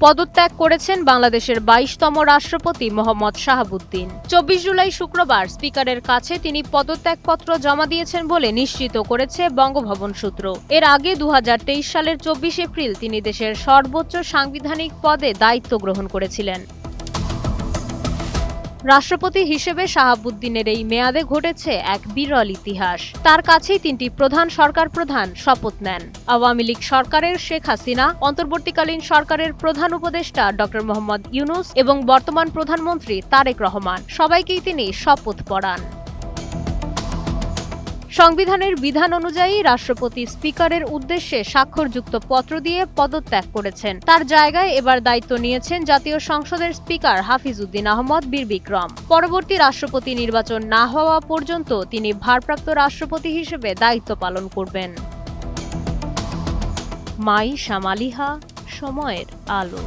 পদত্যাগ করেছেন বাংলাদেশের 22তম রাষ্ট্রপতি মোহাম্মদ শাহাবুদ্দিন। 24 জুলাই শুক্রবার স্পিকারের কাছে তিনি পদত্যাগপত্র জমা দিয়েছেন বলে নিশ্চিত করেছে বঙ্গভবন সূত্র। এর আগে 2023 সালের 24 এপ্রিল তিনি দেশের সর্বোচ্চ সাংবিধানিক পদে দায়িত্ব গ্রহণ করেছিলেন। রাষ্ট্রপতি হিসেবে শাহাবুদ্দিনের এই মেয়াদে ঘটেছে এক বিরল ইতিহাস। তার কাছেই তিনটি প্রধান সরকার প্রধান শপথ নেন। আওয়ামী লীগ সরকারের শেখ হাসিনা, অন্তর্বর্তীকালীন সরকারের প্রধান উপদেষ্টা ডক্টর মোহাম্মদ ইউনূস এবং বর্তমান প্রধানমন্ত্রী তারেক রহমান, সবাইকেই তিনি শপথ পড়ান। সংবিধানের বিধান অনুযায়ী রাষ্ট্রপতি স্পিকারের উদ্দেশ্যে স্বাক্ষরযুক্ত পত্র দিয়ে পদত্যাগ করেছেন। তার জায়গায় এবার দায়িত্ব নিয়েছেন জাতীয় সংসদের স্পিকার হাফিজ উদ্দিন আহমদ বীর বিক্রম। পরবর্তী রাষ্ট্রপতি নির্বাচন না হওয়া পর্যন্ত তিনি ভারপ্রাপ্ত রাষ্ট্রপতি হিসেবে দায়িত্ব পালন করবেন। মাই শামালিহা, সময়ের আলো।